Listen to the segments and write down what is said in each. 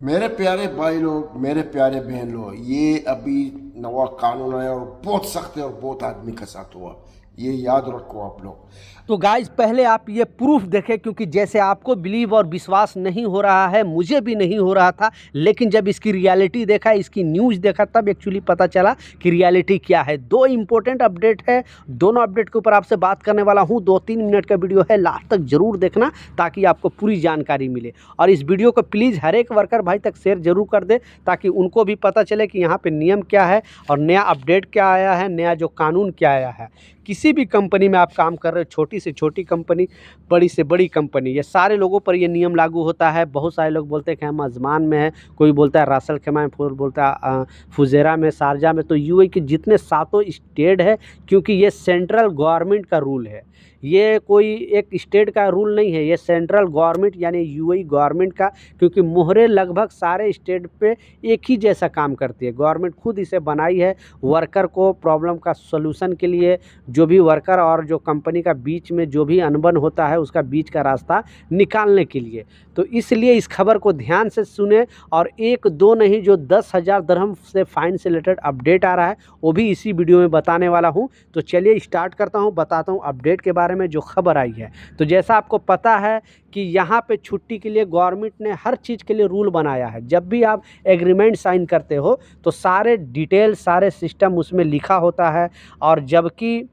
मेरे प्यारे भाई लोग, मेरे प्यारे बहन लोग, ये अभी नवा कानून आया और बहुत सख्त है और बहुत आदमी के साथ हुआ। ये याद रखो आप लोग। तो गाइज पहले आप ये प्रूफ देखें, क्योंकि जैसे आपको बिलीव और विश्वास नहीं हो रहा है, मुझे भी नहीं हो रहा था, लेकिन जब इसकी रियलिटी देखा, इसकी न्यूज़ देखा, तब एक्चुअली पता चला कि रियलिटी क्या है। दो इम्पोर्टेंट अपडेट है, दोनों अपडेट के ऊपर आपसे बात करने वाला हूँ। 2-3 मिनट का वीडियो है, लास्ट तक जरूर देखना ताकि आपको पूरी जानकारी मिले। और इस वीडियो को प्लीज़ हर एक वर्कर भाई तक शेयर जरूर कर दे, ताकि उनको भी पता चले कि यहाँ पे नियम क्या है और नया अपडेट क्या आया है, नया जो कानून क्या आया है। किसी भी कंपनी में आप काम कर रहे हो, छोटी से छोटी कंपनी, बड़ी से बड़ी कंपनी, ये सारे लोगों पर ये नियम लागू होता है। बहुत सारे लोग बोलते हैं कि हम अजमान में हैं, कोई बोलता है रासल खेमा में, कोई बोलता है फुजेरा में, शारजा में। तो यूएई के जितने सातों स्टेट है, क्योंकि ये सेंट्रल गवर्नमेंट का रूल है, ये कोई एक स्टेट का रूल नहीं है, ये सेंट्रल गवर्नमेंट यानी यूएई गवर्नमेंट का। क्योंकि मोहरे लगभग सारे स्टेट पे एक ही जैसा काम करती है, गवर्नमेंट खुद इसे बनाई है वर्कर को प्रॉब्लम का सलूशन के लिए। जो भी वर्कर और जो कंपनी का बीच में जो भी अनबन होता है, उसका बीच का रास्ता निकालने के लिए। तो इसलिए इस खबर को ध्यान से सुने, और एक दो नहीं, जो 10,000 दिरहम से फाइन से रिलेटेड अपडेट आ रहा है, वो भी इसी वीडियो में बताने वाला हूँ। तो चलिए स्टार्ट करता हूँ, बताता हूँ अपडेट के बारे में जो खबर आई है। तो जैसा आपको पता है कि यहाँ पे छुट्टी के लिए गवर्नमेंट ने हर चीज़ के लिए रूल बनाया है। जब भी आप एग्रीमेंट साइन करते हो तो सारे डिटेल, सारे सिस्टम उसमें लिखा होता है। और जबकि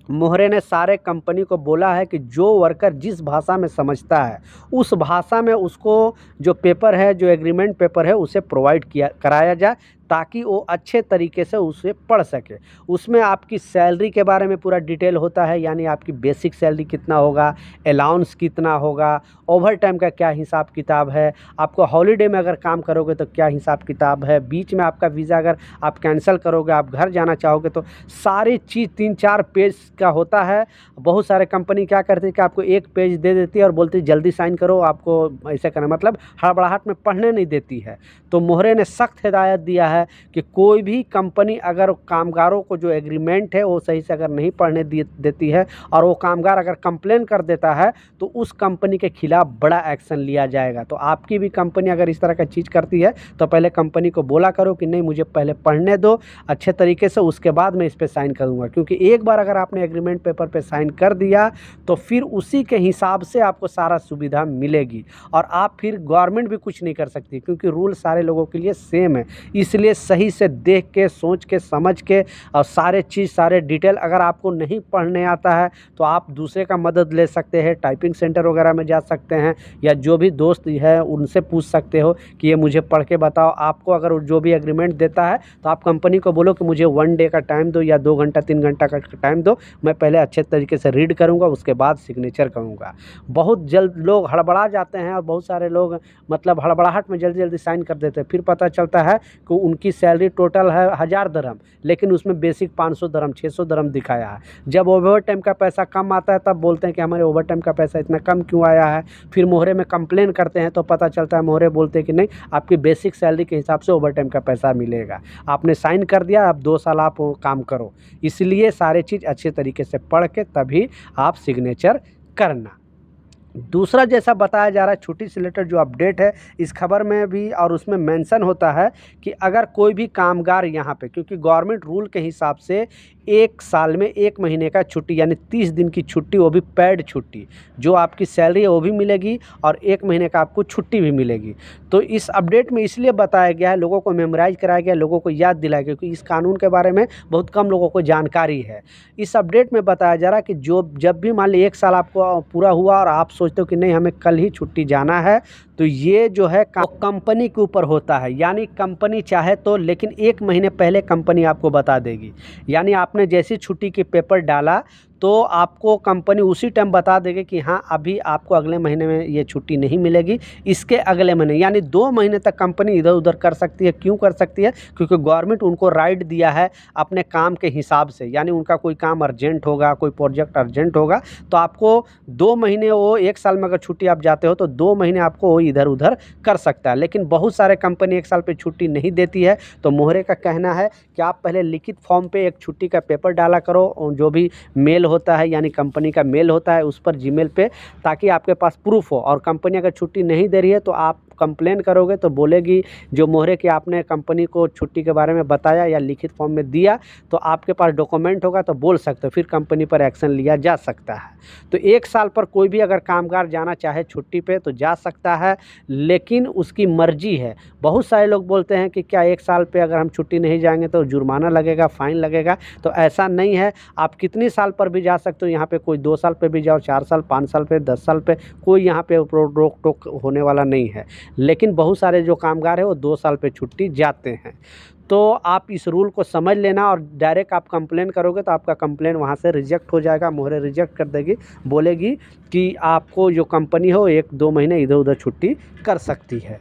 मोहरे ने सारे कंपनी को बोला है कि जो वर्कर जिस भाषा में समझता है, उस भाषा में उसको जो पेपर है, जो एग्रीमेंट पेपर है, उसे प्रोवाइड किया कराया जाए, ताकि वो अच्छे तरीके से उसे पढ़ सके। उसमें आपकी सैलरी के बारे में पूरा डिटेल होता है, यानी आपकी बेसिक सैलरी कितना होगा, अलाउंस कितना होगा, ओवर टाइम का क्या हिसाब किताब है, आपको हॉलीडे में अगर काम करोगे तो क्या हिसाब किताब है, बीच में आपका वीज़ा अगर आप कैंसिल करोगे, आप घर जाना चाहोगे, तो सारी चीज़ 3-4 पेज का होता है। बहुत सारे कंपनी क्या करती है कि आपको एक पेज दे देती है और बोलती है जल्दी साइन करो, आपको ऐसे करना, मतलब हड़बड़ाहट में पढ़ने नहीं देती है। तो मोहरे ने सख्त हिदायत दिया है कि कोई भी कंपनी अगर कामगारों को जो एग्रीमेंट है वो सही से अगर नहीं पढ़ने देती है, और वो कामगार अगर कंप्लेन कर देता है, तो उस कंपनी के खिलाफ बड़ा एक्शन लिया जाएगा। तो आपकी भी कंपनी अगर इस तरह का चीज़ करती है, तो पहले कंपनी को बोला करो कि नहीं, मुझे पहले पढ़ने दो अच्छे तरीके से, उसके बाद मैं इस पर साइन करूँगा। क्योंकि एक बार अगर आपने एग्रीमेंट पेपर पे साइन कर दिया, तो फिर उसी के हिसाब से आपको सारा सुविधा मिलेगी, और आप फिर गवर्नमेंट भी कुछ नहीं कर सकती, क्योंकि रूल सारे लोगों के लिए सेम है। इसलिए सही से देख के, सोच के, समझ के, और सारे चीज़, सारे डिटेल, अगर आपको नहीं पढ़ने आता है तो आप दूसरे का मदद ले सकते हैं, टाइपिंग सेंटर वगैरह में जा सकते हैं, या जो भी दोस्त है उनसे पूछ सकते हो कि ये मुझे पढ़ के बताओ। आपको अगर जो भी एग्रीमेंट देता है, तो आप कंपनी को बोलो कि मुझे 1 डे का टाइम दो, या 2 घंटा 3 घंटा का टाइम दो, मैं पहले अच्छे तरीके से रीड करूँगा, उसके बाद सिग्नेचर करूँगा। बहुत जल्द लोग हड़बड़ा जाते हैं, और बहुत सारे लोग मतलब हड़बड़ाहट में जल्दी जल्दी साइन कर देते हैं। फिर पता चलता है कि उनकी सैलरी टोटल है 1000 दिरहम, लेकिन उसमें बेसिक 500 दिरहम, 600 दिरहम दिखाया है। जब ओवर टाइम का पैसा कम आता है, तब बोलते हैं कि हमारे ओवर टाइम का पैसा इतना कम क्यों आया है। फिर मोहरे में कंप्लेन करते हैं, तो पता चलता है मोहरे बोलते हैं कि नहीं, आपकी बेसिक सैलरी के हिसाब से ओवर टाइम का पैसा मिलेगा, आपने साइन कर दिया, अब 2 साल आप काम करो। इसलिए सारे चीज़ अच्छे तरीके से पढ़ के तभी आप सिग्नेचर करना। दूसरा, जैसा बताया जा रहा है, छुट्टी से रिलेटेड जो अपडेट है, इस खबर में भी और उसमें मेंशन होता है कि अगर कोई भी कामगार यहाँ पे, क्योंकि गवर्नमेंट रूल के हिसाब से 1 साल में 1 महीने का छुट्टी, यानी 30 दिन की छुट्टी, वो भी पेड छुट्टी, जो आपकी सैलरी है वो भी मिलेगी, और 1 महीने का आपको छुट्टी भी मिलेगी। तो इस अपडेट में इसलिए बताया गया है, लोगों को मेमोराइज कराया गया, लोगों को याद दिलाया गया, क्योंकि इस कानून के बारे में बहुत कम लोगों को जानकारी है। इस अपडेट में बताया जा रहा है कि जब भी मान ली 1 साल आपको पूरा हुआ और आप सोचते हो कि नहीं, हमें कल ही छुट्टी जाना है, तो ये जो है कंपनी के ऊपर होता है। यानी कंपनी चाहे तो, लेकिन 1 महीने पहले कंपनी आपको बता देगी। यानी आपने जैसी छुट्टी के पेपर डाला, तो आपको कंपनी उसी टाइम बता देगी कि हाँ, अभी आपको अगले महीने में ये छुट्टी नहीं मिलेगी, इसके अगले महीने, यानी 2 महीने तक कंपनी इधर उधर कर सकती है। क्यों कर सकती है? क्योंकि गवर्नमेंट उनको राइट दिया है अपने काम के हिसाब से। यानी उनका कोई काम अर्जेंट होगा, कोई प्रोजेक्ट अर्जेंट होगा, तो आपको 2 महीने, वो 1 साल में अगर छुट्टी आप जाते हो तो 2 महीने आपको वो इधर उधर कर सकता है। लेकिन बहुत सारे कंपनी 1 साल पे छुट्टी नहीं देती है। तो मोहरे का कहना है कि आप पहले लिखित फॉर्म पे एक छुट्टी का पेपर डाला करो, जो भी मेल होता है, यानी कंपनी का मेल होता है उस पर जीमेल पे, ताकि आपके पास प्रूफ हो। और कंपनी अगर छुट्टी नहीं दे रही है तो आप कंप्लेन करोगे तो बोलेगी जो मोहरे कि आपने कंपनी को छुट्टी के बारे में बताया या लिखित फॉर्म में दिया, तो आपके पास डॉक्यूमेंट होगा तो बोल सकते हो, फिर कंपनी पर एक्शन लिया जा सकता है। तो 1 साल पर कोई भी अगर कामगार जाना चाहे छुट्टी पे तो जा सकता है, लेकिन उसकी मर्जी है। बहुत सारे लोग बोलते हैं कि क्या 1 साल पे अगर हम छुट्टी नहीं जाएंगे तो जुर्माना लगेगा, फ़ाइन लगेगा, तो ऐसा नहीं है। आप कितनी साल पर भी जा सकते हो, यहाँ पे कोई 2 साल पे भी जाओ, 4 साल, 5 साल पे, 10 साल पे, कोई यहाँ पे रोक टोक होने वाला नहीं है। लेकिन बहुत सारे जो कामगार हैं वो 2 साल पे छुट्टी जाते हैं। तो आप इस रूल को समझ लेना, और डायरेक्ट आप कंप्लेन करोगे तो आपका कंप्लेन वहाँ से रिजेक्ट हो जाएगा, मोहरे रिजेक्ट कर देगी, बोलेगी कि आपको जो कंपनी हो 1-2 महीने इधर उधर छुट्टी कर सकती है।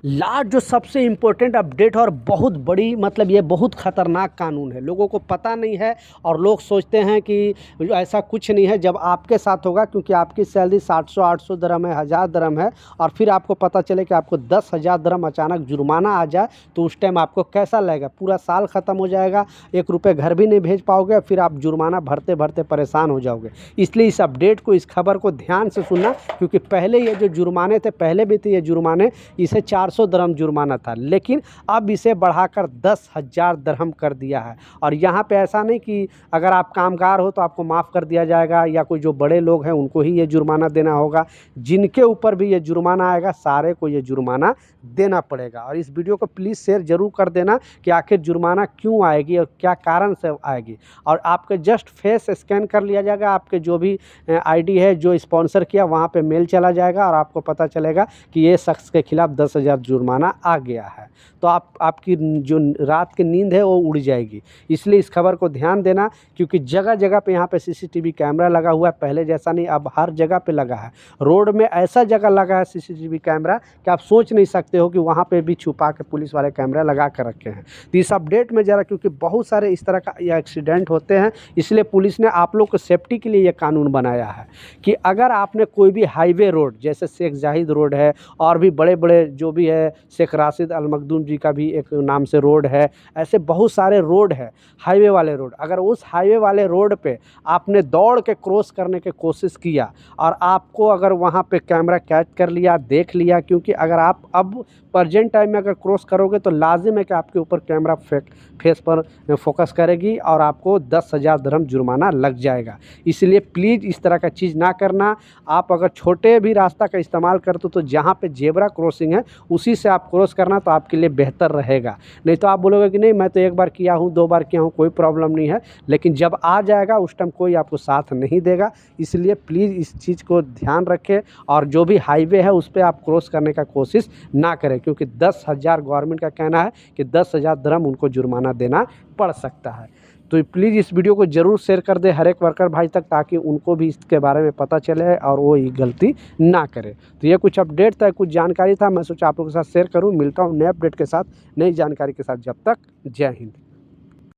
लास्ट जो सबसे इम्पोर्टेंट अपडेट और बहुत बड़ी, मतलब ये बहुत ख़तरनाक कानून है, लोगों को पता नहीं है और लोग सोचते हैं कि ऐसा कुछ नहीं है। जब आपके साथ होगा, क्योंकि आपकी सैलरी 700-800 दरम है, 1000 दरम है, और फिर आपको पता चले कि आपको 10,000 दरम अचानक जुर्माना आ जाए, तो उस टाइम आपको कैसा लगेगा? पूरा साल ख़त्म हो जाएगा, 1 रुपये घर भी नहीं भेज पाओगे, फिर आप जुर्माना भरते भरते परेशान हो जाओगे। इसलिए इस अपडेट को, इस खबर को ध्यान से सुनना, क्योंकि पहले ये जो जुर्माने थे, पहले भी थे ये जुर्माने, इसे 400 दरहम जुर्माना था, लेकिन अब इसे बढ़ाकर 10,000 दरहम कर दिया है। और यहाँ पे ऐसा नहीं कि अगर आप कामगार हो तो आपको माफ़ कर दिया जाएगा, या कोई जो बड़े लोग हैं उनको ही ये जुर्माना देना होगा। जिनके ऊपर भी ये जुर्माना आएगा, सारे को ये जुर्माना देना पड़ेगा। और इस वीडियो को प्लीज़ शेयर ज़रूर कर देना कि आखिर जुर्माना क्यों आएगी और क्या कारण से आएगी। और आपके जस्ट फेस स्कैन कर लिया जाएगा, आपके जो भी आईडी है जो स्पॉन्सर किया वहाँ पे मेल चला जाएगा, और आपको पता चलेगा कि ये शख्स के खिलाफ 10,000 जुर्माना आ गया है। तो आपकी जो रात की नींद है वो उड़ जाएगी। इसलिए इस खबर को ध्यान देना, क्योंकि जगह जगह पे यहाँ पे सीसीटीवी कैमरा लगा हुआ है, पहले जैसा नहीं, अब हर जगह पे लगा है। रोड में ऐसा जगह लगा है सीसीटीवी कैमरा कि आप सोच नहीं सकते हो कि वहाँ पे भी छुपा के पुलिस वाले कैमरा लगा कर रखे हैं। तो इस अपडेट में ज़रा, क्योंकि बहुत सारे इस तरह का एक्सीडेंट होते हैं, इसलिए पुलिस ने आप लोग को सेफ्टी के लिए ये कानून बनाया है कि अगर आपने कोई भी हाईवे रोड, जैसे शेख जाहिद रोड है, और भी बड़े बड़े जो भी है, शेख राशिद अल मखदूम जी का भी एक नाम से रोड है, ऐसे बहुत सारे रोड है, हाईवे वाले रोड, अगर उस हाईवे वाले रोड पे आपने दौड़ के क्रॉस करने की कोशिश किया और आपको अगर वहाँ पे कैमरा कैच कर लिया, देख लिया, क्योंकि अगर आप अब प्रेजेंट टाइम में अगर क्रॉस करोगे तो लाजिम है कि आपके ऊपर कैमरा फेस पर फोकस करेगी और आपको 10,000 दरहम जुर्माना लग जाएगा। इसलिए प्लीज़ इस तरह का चीज़ ना करना। आप अगर छोटे भी रास्ता का इस्तेमाल करते हो तो जहाँ पे जेब्रा क्रॉसिंग है उसी से आप क्रॉस करना, तो आपके लिए बेहतर रहेगा। नहीं तो आप बोलोगे कि नहीं, मैं तो 1 बार किया हूँ, 2 बार किया हूँ, कोई प्रॉब्लम नहीं है, लेकिन जब आ जाएगा उस टाइम कोई आपको साथ नहीं देगा। इसलिए प्लीज़ इस चीज़ को ध्यान रखें, और जो भी हाईवे है उस पर आप क्रॉस करने का कोशिश ना करें, क्योंकि 10,000 गवर्नमेंट का कहना है कि 10,000 दरहम उनको जुर्माना देना पड़ सकता है। तो प्लीज़ इस वीडियो को ज़रूर शेयर कर दे हर एक वर्कर भाई तक, ताकि उनको भी इसके बारे में पता चले और वो ये गलती ना करे। तो ये कुछ अपडेट था, कुछ जानकारी था, मैं सोचा आप लोगों के साथ शेयर करूं। मिलता हूं नए अपडेट के साथ, नई जानकारी के साथ। जब तक जय हिंद।